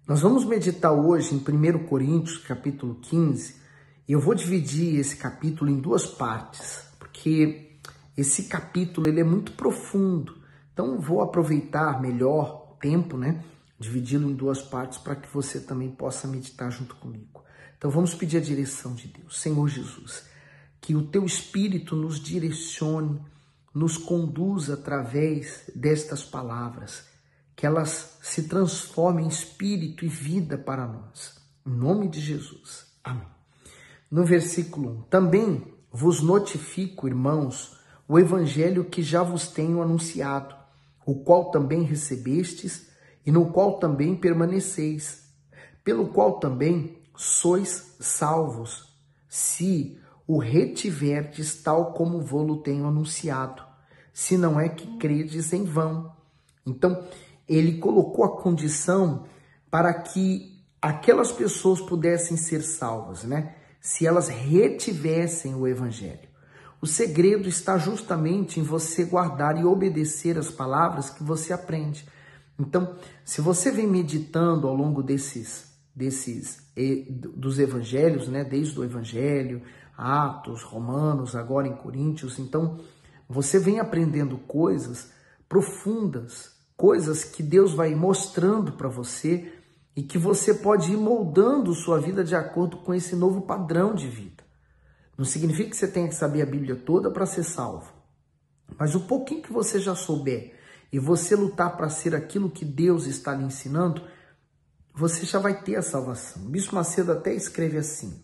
Nós vamos meditar hoje em 1 Coríntios, capítulo 15, e eu vou dividir esse capítulo em duas partes, porque esse capítulo ele é muito profundo, então vou aproveitar melhor o tempo, dividi-lo em duas partes para que você também possa meditar junto comigo. Então vamos pedir a direção de Deus. Senhor Jesus, que o Teu Espírito nos direcione, nos conduza através destas palavras, que elas se transformem em espírito e vida para nós. Em nome de Jesus. Amém. No versículo 1. Também vos notifico, irmãos, o evangelho que já vos tenho anunciado, o qual também recebestes e no qual também permaneceis, pelo qual também sois salvos, se o retiverdes tal como vô-lo tenho anunciado, se não é que credes em vão. Então, ele colocou a condição para que aquelas pessoas pudessem ser salvas, se elas retivessem o evangelho. O segredo está justamente em você guardar e obedecer as palavras que você aprende. Então, se você vem meditando ao longo dos evangelhos, desde o evangelho, Atos, Romanos, agora em Coríntios, então você vem aprendendo coisas profundas, coisas que Deus vai mostrando para você e que você pode ir moldando sua vida de acordo com esse novo padrão de vida. Não significa que você tenha que saber a Bíblia toda para ser salvo, mas o pouquinho que você já souber e você lutar para ser aquilo que Deus está lhe ensinando, você já vai ter a salvação. Bispo Macedo até escreve assim: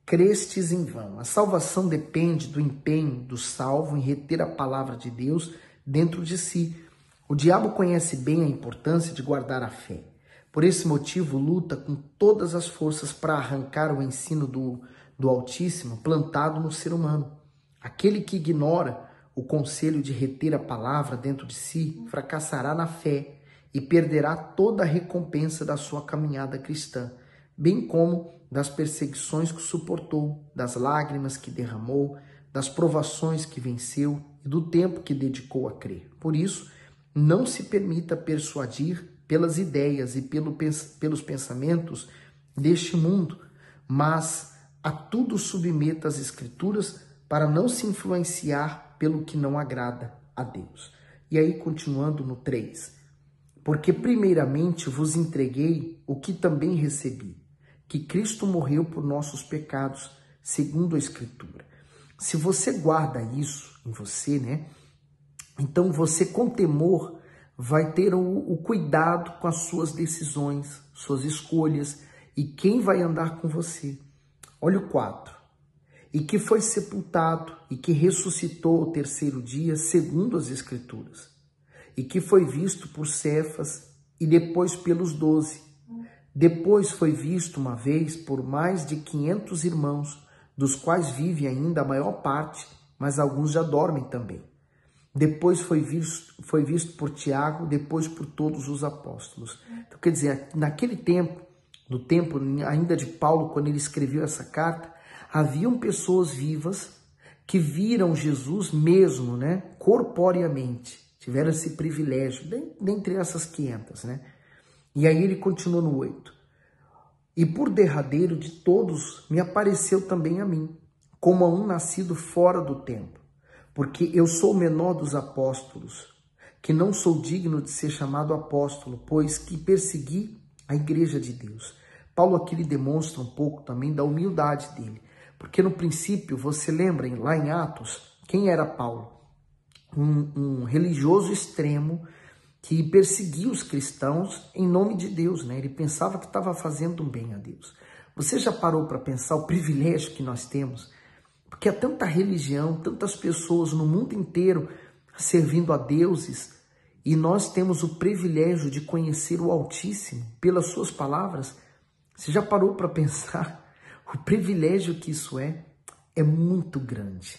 crestes em vão. A salvação depende do empenho do salvo em reter a palavra de Deus dentro de si. O diabo conhece bem a importância de guardar a fé. Por esse motivo, luta com todas as forças para arrancar o ensino do Altíssimo plantado no ser humano. Aquele que ignora o conselho de reter a palavra dentro de si fracassará na fé e perderá toda a recompensa da sua caminhada cristã, bem como das perseguições que suportou, das lágrimas que derramou, das provações que venceu e do tempo que dedicou a crer. Por isso, não se permita persuadir pelas ideias e pelos pensamentos deste mundo, mas a tudo submeta as Escrituras para não se influenciar pelo que não agrada a Deus. E aí, continuando no 3, porque primeiramente vos entreguei o que também recebi, que Cristo morreu por nossos pecados, segundo a Escritura. Se você guarda isso em você, então você com temor vai ter o cuidado com as suas decisões, suas escolhas e quem vai andar com você. Olha o 4. E que foi sepultado e que ressuscitou ao terceiro dia, segundo as Escrituras. E que foi visto por Cefas e depois pelos 12. Depois foi visto uma vez por mais de 500 irmãos, dos quais vive ainda a maior parte, mas alguns já dormem também. Depois foi visto por Tiago, depois por todos os apóstolos. Então, quer dizer, naquele tempo, no tempo ainda de Paulo, quando ele escreveu essa carta, haviam pessoas vivas que viram Jesus mesmo, corporeamente. Tiveram esse privilégio, dentre essas 500, E aí ele continua no 8. E por derradeiro de todos me apareceu também a mim, como a um nascido fora do tempo. Porque eu sou o menor dos apóstolos, que não sou digno de ser chamado apóstolo, pois que persegui a igreja de Deus. Paulo aqui lhe demonstra um pouco também da humildade dele. Porque no princípio, você lembra, lá em Atos, quem era Paulo? Um religioso extremo que perseguia os cristãos em nome de Deus, Ele pensava que estava fazendo um bem a Deus. Você já parou para pensar o privilégio que nós temos? Porque há tanta religião, tantas pessoas no mundo inteiro servindo a deuses, e nós temos o privilégio de conhecer o Altíssimo pelas suas palavras. Você já parou para pensar o privilégio que isso é? É muito grande.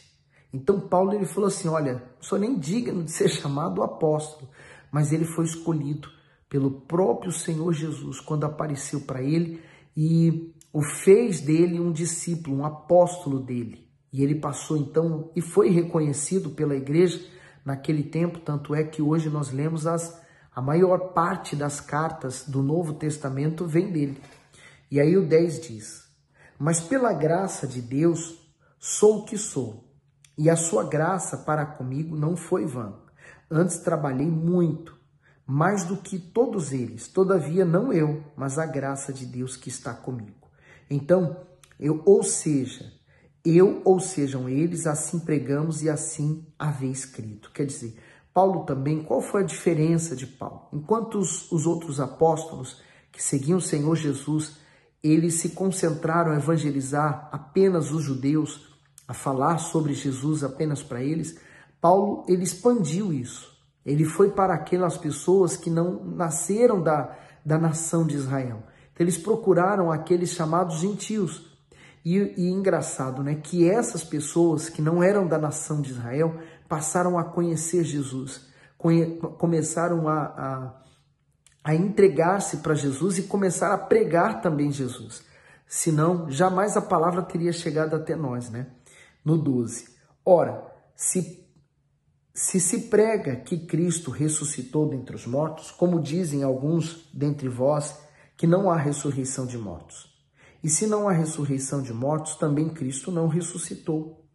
Então Paulo ele falou assim, olha, não sou nem digno de ser chamado apóstolo, mas ele foi escolhido pelo próprio Senhor Jesus quando apareceu para ele e o fez dele um discípulo, um apóstolo dele. E ele passou então e foi reconhecido pela igreja naquele tempo, tanto é que hoje nós lemos as A maior parte das cartas do Novo Testamento vem dele. E aí o 10 diz: mas pela graça de Deus sou o que sou, e a sua graça para comigo não foi vã. Antes trabalhei muito, mais do que todos eles, todavia não eu, mas a graça de Deus que está comigo. Então, ou sejam eles, assim pregamos e assim havia escrito. Quer dizer, Paulo também, qual foi a diferença de Paulo? Enquanto os outros apóstolos que seguiam o Senhor Jesus, eles se concentraram a evangelizar apenas os judeus, a falar sobre Jesus apenas para eles, Paulo, ele expandiu isso. Ele foi para aquelas pessoas que não nasceram da nação de Israel. Então, eles procuraram aqueles chamados gentios. E engraçado, né, que essas pessoas que não eram da nação de Israel passaram a conhecer Jesus, começaram a entregar-se para Jesus e começaram a pregar também Jesus. Senão, jamais a palavra teria chegado até nós, né? No 12. Ora, se prega que Cristo ressuscitou dentre os mortos, como dizem alguns dentre vós, que não há ressurreição de mortos. E se não há ressurreição de mortos, também Cristo não ressuscitou.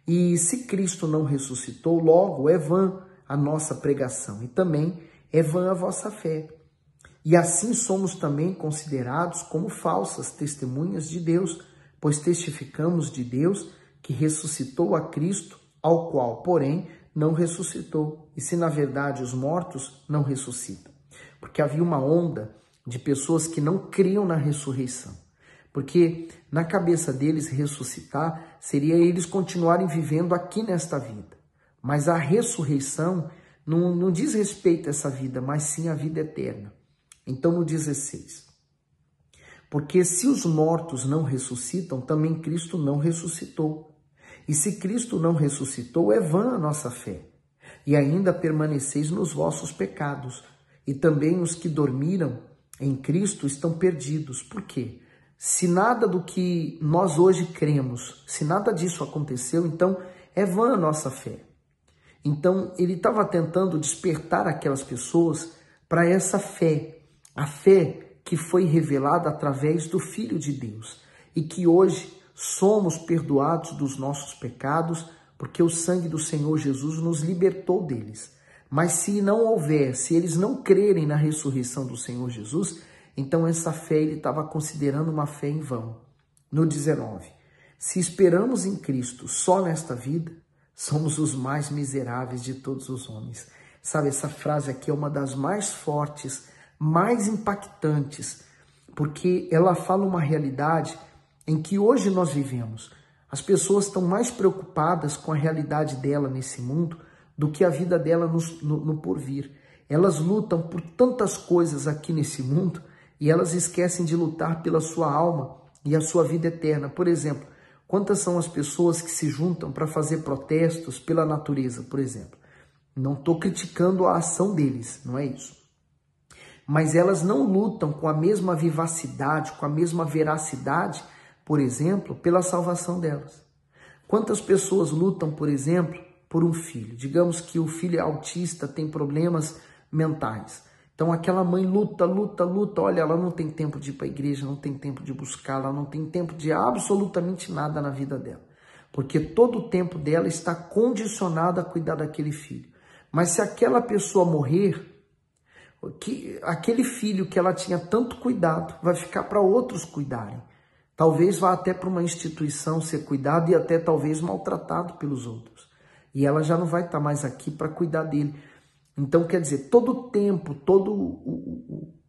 E se Cristo não ressuscitou, logo é vã a nossa pregação, e também é vã a vossa fé. E assim somos também considerados como falsas testemunhas de Deus, pois testificamos de Deus que ressuscitou a Cristo, ao qual, porém, não ressuscitou. E se na verdade os mortos não ressuscitam? Porque havia uma onda de pessoas que não criam na ressurreição. Porque na cabeça deles ressuscitar seria eles continuarem vivendo aqui nesta vida. Mas a ressurreição não diz respeito a essa vida, mas sim a vida eterna. Então no 16, porque se os mortos não ressuscitam, também Cristo não ressuscitou. E se Cristo não ressuscitou, é vã a nossa fé. E ainda permaneceis nos vossos pecados. E também os que dormiram em Cristo estão perdidos. Por quê? Se nada do que nós hoje cremos, se nada disso aconteceu, então é vã a nossa fé. Então ele estava tentando despertar aquelas pessoas para essa fé, a fé que foi revelada através do Filho de Deus e que hoje somos perdoados dos nossos pecados porque o sangue do Senhor Jesus nos libertou deles. Mas se não houver, se eles não crerem na ressurreição do Senhor Jesus, então essa fé ele estava considerando uma fé em vão. No 19, se esperamos em Cristo só nesta vida, somos os mais miseráveis de todos os homens. Sabe, essa frase aqui é uma das mais fortes, mais impactantes, porque ela fala uma realidade em que hoje nós vivemos. As pessoas estão mais preocupadas com a realidade dela nesse mundo do que a vida dela no porvir. Elas lutam por tantas coisas aqui nesse mundo e elas esquecem de lutar pela sua alma e a sua vida eterna. Por exemplo, quantas são as pessoas que se juntam para fazer protestos pela natureza, por exemplo? Não estou criticando a ação deles, não é isso. Mas elas não lutam com a mesma vivacidade, com a mesma veracidade, por exemplo, pela salvação delas. Quantas pessoas lutam, por exemplo, por um filho? Digamos que o filho é autista, tem problemas mentais. Então aquela mãe luta, olha, ela não tem tempo de ir para a igreja, não tem tempo de buscar, ela não tem tempo de absolutamente nada na vida dela. Porque todo o tempo dela está condicionado a cuidar daquele filho. Mas se aquela pessoa morrer, aquele filho que ela tinha tanto cuidado vai ficar para outros cuidarem. Talvez vá até para uma instituição ser cuidado e até talvez maltratado pelos outros. E ela já não vai estar mais aqui para cuidar dele. Então, quer dizer, todo o tempo, todo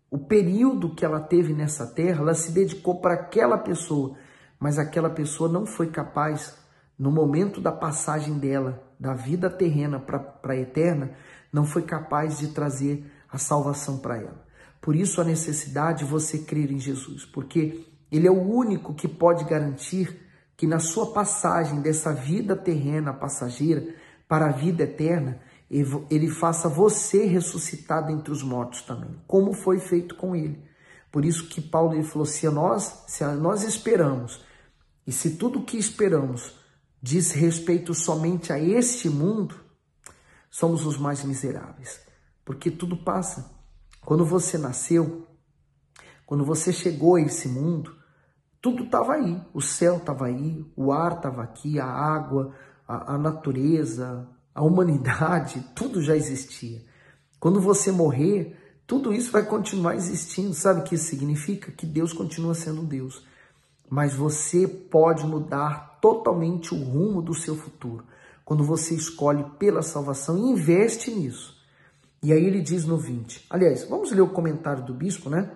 o período que ela teve nessa terra, ela se dedicou para aquela pessoa, mas aquela pessoa não foi capaz, no momento da passagem dela, da vida terrena para a eterna, não foi capaz de trazer a salvação para ela. Por isso a necessidade de você crer em Jesus, porque Ele é o único que pode garantir que na sua passagem dessa vida terrena passageira para a vida eterna, Ele faça você ressuscitar dentre os mortos também, como foi feito com Ele. Por isso que Paulo ele falou, se nós esperamos, e se tudo que esperamos diz respeito somente a este mundo, somos os mais miseráveis. porque tudo passa. Quando você nasceu, quando você chegou a esse mundo, tudo estava aí. O céu estava aí, o ar estava aqui, a água, a natureza, a humanidade, tudo já existia. Quando você morrer, tudo isso vai continuar existindo. Sabe o que isso significa? Que Deus continua sendo Deus. Mas você pode mudar totalmente o rumo do seu futuro quando você escolhe pela salvação e investe nisso. E aí ele diz no 20, aliás, vamos ler o comentário do bispo, né?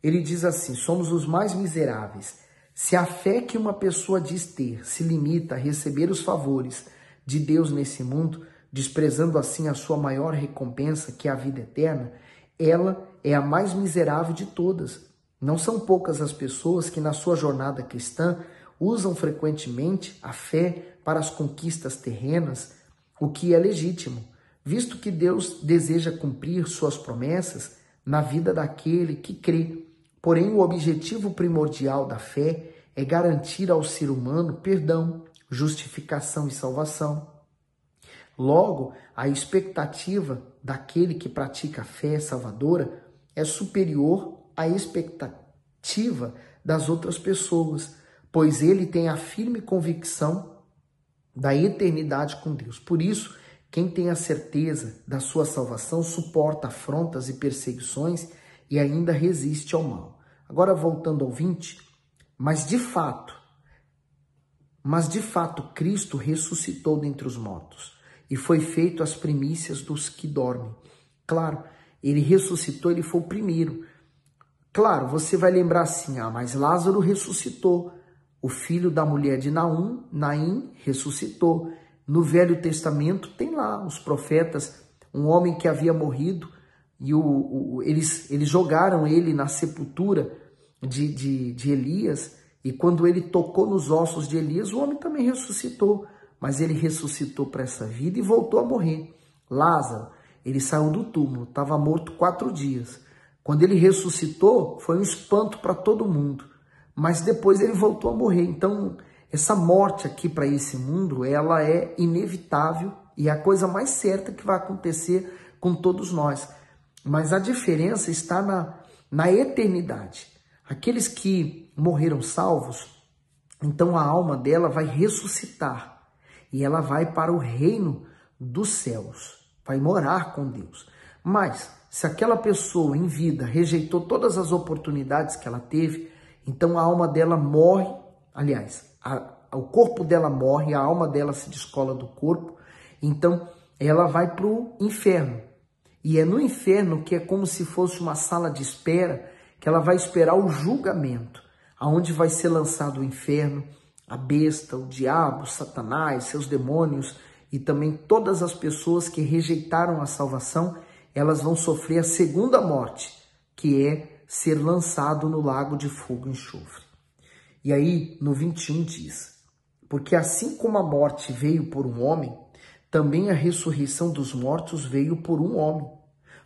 Ele diz assim, somos os mais miseráveis. Se a fé que uma pessoa diz ter se limita a receber os favores de Deus nesse mundo, desprezando assim a sua maior recompensa, que é a vida eterna, ela é a mais miserável de todas. Não são poucas as pessoas que na sua jornada cristã usam frequentemente a fé para as conquistas terrenas, o que é legítimo, visto que Deus deseja cumprir suas promessas na vida daquele que crê. Porém, o objetivo primordial da fé é garantir ao ser humano perdão, justificação e salvação. Logo, a expectativa daquele que pratica a fé salvadora é superior à expectativa das outras pessoas, pois ele tem a firme convicção da eternidade com Deus. Por isso, quem tem a certeza da sua salvação suporta afrontas e perseguições e ainda resiste ao mal. Agora, voltando ao 20, mas de fato, Cristo ressuscitou dentre os mortos e foi feito as primícias dos que dormem. Claro, ele ressuscitou, ele foi o primeiro. Claro, você vai lembrar assim, mas Lázaro ressuscitou. O filho da mulher de Naim ressuscitou. No Velho Testamento tem lá os profetas, um homem que havia morrido e eles jogaram ele na sepultura de Elias, e quando ele tocou nos ossos de Elias, o homem também ressuscitou, mas ele ressuscitou para essa vida e voltou a morrer. Lázaro, ele saiu do túmulo, estava morto 4 dias. Quando ele ressuscitou, foi um espanto para todo mundo, mas depois ele voltou a morrer. Então, essa morte aqui para esse mundo, ela é inevitável e é a coisa mais certa que vai acontecer com todos nós. Mas a diferença está na eternidade. Aqueles que morreram salvos, então a alma dela vai ressuscitar e ela vai para o reino dos céus, vai morar com Deus. Mas se aquela pessoa em vida rejeitou todas as oportunidades que ela teve, então a alma dela morre, aliás, o corpo dela morre, a alma dela se descola do corpo, então ela vai para o inferno. E é no inferno que é como se fosse uma sala de espera, que ela vai esperar o julgamento, aonde vai ser lançado o inferno, a besta, o diabo, Satanás, seus demônios e também todas as pessoas que rejeitaram a salvação, elas vão sofrer a segunda morte, que é ser lançado no lago de fogo e enxofre. E aí, no 21 diz, porque assim como a morte veio por um homem, também a ressurreição dos mortos veio por um homem.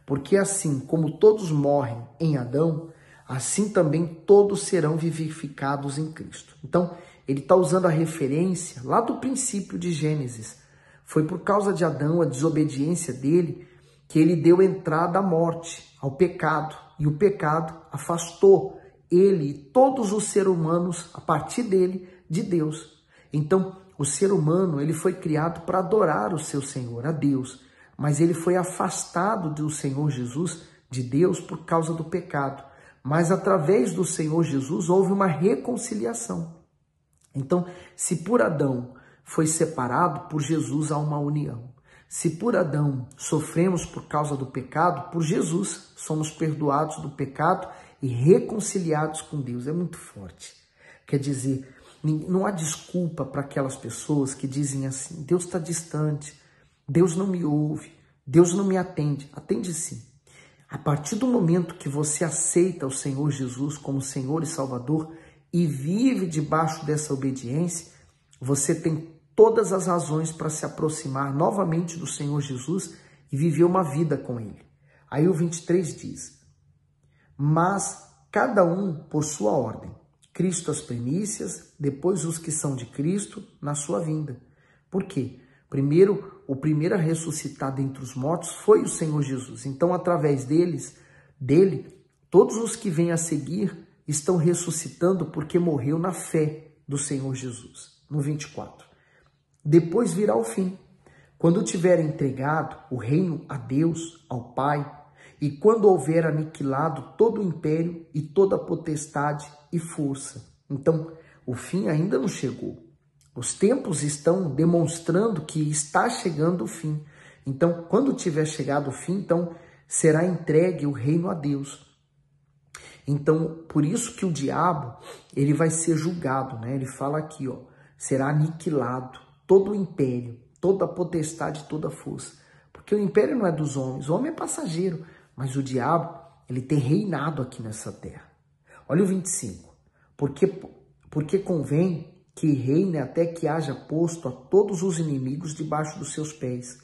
Porque assim como todos morrem em Adão, assim também todos serão vivificados em Cristo. Então, ele está usando a referência lá do princípio de Gênesis. Foi por causa de Adão, a desobediência dele, que ele deu entrada à morte, ao pecado. E o pecado afastou ele e todos os seres humanos, a partir dele, de Deus. Então, o ser humano ele foi criado para adorar o seu Senhor, a Deus. Mas ele foi afastado do Senhor Jesus, de Deus, por causa do pecado. Mas através do Senhor Jesus houve uma reconciliação. Então, se por Adão foi separado, por Jesus há uma união. Se por Adão sofremos por causa do pecado, por Jesus somos perdoados do pecado e reconciliados com Deus. É muito forte. Quer dizer, não há desculpa para aquelas pessoas que dizem assim, Deus está distante, Deus não me ouve, Deus não me atende. Atende sim. A partir do momento que você aceita o Senhor Jesus como Senhor e Salvador e vive debaixo dessa obediência, você tem todas as razões para se aproximar novamente do Senhor Jesus e viver uma vida com Ele. Aí o 23 diz, mas cada um por sua ordem, Cristo as primícias, depois os que são de Cristo na sua vinda. Por quê? Primeiro, o primeiro a ressuscitar dentre os mortos foi o Senhor Jesus. Então, através dele, todos os que vêm a seguir estão ressuscitando porque morreu na fé do Senhor Jesus. No 24. Depois virá o fim, quando tiver entregado o reino a Deus, ao Pai, e quando houver aniquilado todo o império e toda a potestade e força. Então, o fim ainda não chegou. Os tempos estão demonstrando que está chegando o fim. Então, quando tiver chegado o fim, então será entregue o reino a Deus. Então, por isso que o diabo, ele vai ser julgado, né? Ele fala aqui, ó, será aniquilado todo o império, toda a potestade, toda a força. Porque o império não é dos homens, o homem é passageiro, mas o diabo, ele tem reinado aqui nessa terra. Olha o 25. Porque convém que reine até que haja posto a todos os inimigos debaixo dos seus pés.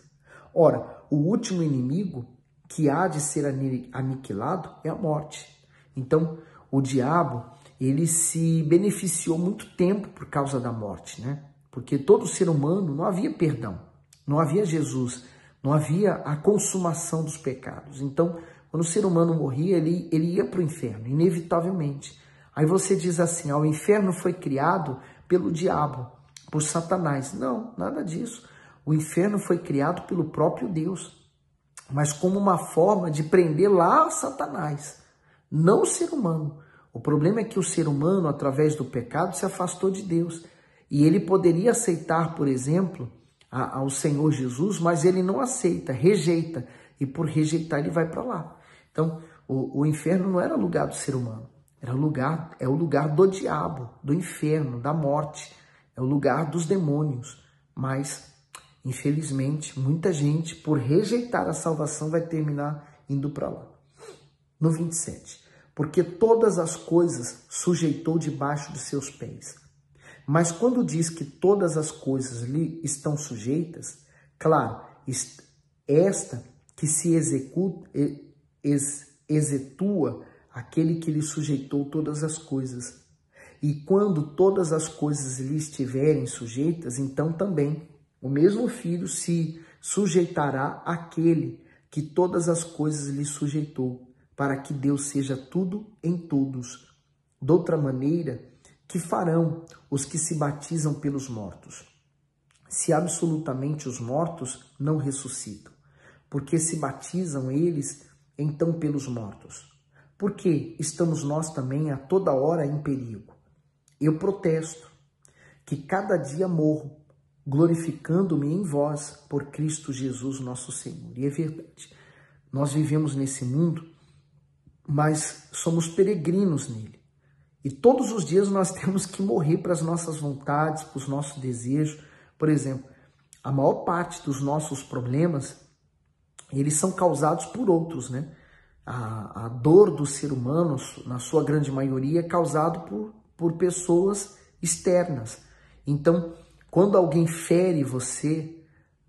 Ora, o último inimigo que há de ser aniquilado é a morte. Então, o diabo, ele se beneficiou muito tempo por causa da morte, né? Porque todo ser humano não havia perdão, não havia Jesus, não havia a consumação dos pecados. Então, quando o ser humano morria, ele ia para o inferno, inevitavelmente. Aí você diz assim, o inferno foi criado pelo diabo, por Satanás. Não, nada disso. O inferno foi criado pelo próprio Deus, mas como uma forma de prender lá Satanás, não o ser humano. O problema é que o ser humano, através do pecado, se afastou de Deus. E ele poderia aceitar, por exemplo, ao Senhor Jesus, mas ele não aceita, rejeita. E por rejeitar, ele vai para lá. Então, o inferno não era lugar do ser humano. É o lugar do diabo, do inferno, da morte. É o lugar dos demônios. Mas, infelizmente, muita gente, por rejeitar a salvação, vai terminar indo para lá. No 27. Porque todas as coisas sujeitou debaixo dos seus pés. Mas quando diz que todas as coisas lhe estão sujeitas, claro, esta que se exetua aquele que lhe sujeitou todas as coisas. E quando todas as coisas lhe estiverem sujeitas, então também o mesmo Filho se sujeitará àquele que todas as coisas lhe sujeitou, para que Deus seja tudo em todos. De outra maneira, que farão os que se batizam pelos mortos? Se absolutamente os mortos não ressuscitam, porque se batizam eles, então pelos mortos. Porque estamos nós também a toda hora em perigo. Eu protesto que cada dia morro, glorificando-me em vós por Cristo Jesus nosso Senhor. E é verdade, nós vivemos nesse mundo, mas somos peregrinos nele. E todos os dias nós temos que morrer para as nossas vontades, para os nossos desejos. Por exemplo, a maior parte dos nossos problemas, eles são causados por outros, né? A dor do ser humano, na sua grande maioria, é causada por pessoas externas. Então, quando alguém fere você,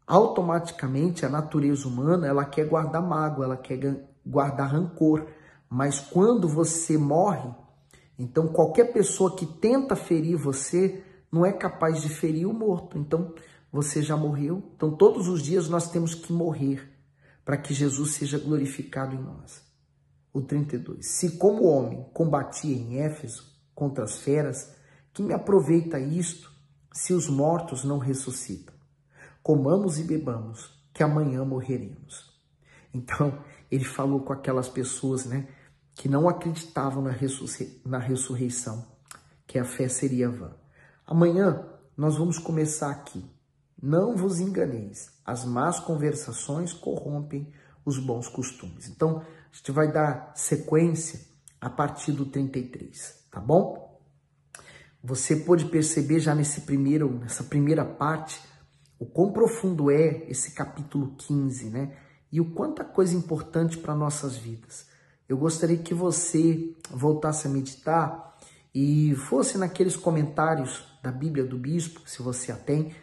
automaticamente a natureza humana, ela quer guardar mágoa, ela quer guardar rancor. Mas quando você morre, então qualquer pessoa que tenta ferir você não é capaz de ferir o morto. Então você já morreu. Então todos os dias nós temos que morrer para que Jesus seja glorificado em nós. O 32. Se como homem combatia em Éfeso contra as feras, que me aproveita isto se os mortos não ressuscitam? Comamos e bebamos, que amanhã morreremos. Então ele falou com aquelas pessoas, né, que não acreditavam na ressurreição, que a fé seria vã. Amanhã nós vamos começar aqui. Não vos enganeis, as más conversações corrompem os bons costumes. Então, a gente vai dar sequência a partir do 33, tá bom? Você pode perceber já nessa primeira parte o quão profundo é esse capítulo 15, né? E o quanta coisa importante para nossas vidas. Eu gostaria que você voltasse a meditar e fosse naqueles comentários da Bíblia do Bispo, se você a tem,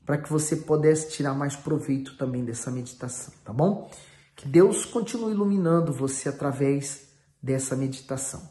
para que você pudesse tirar mais proveito também dessa meditação, tá bom? Que Deus continue iluminando você através dessa meditação.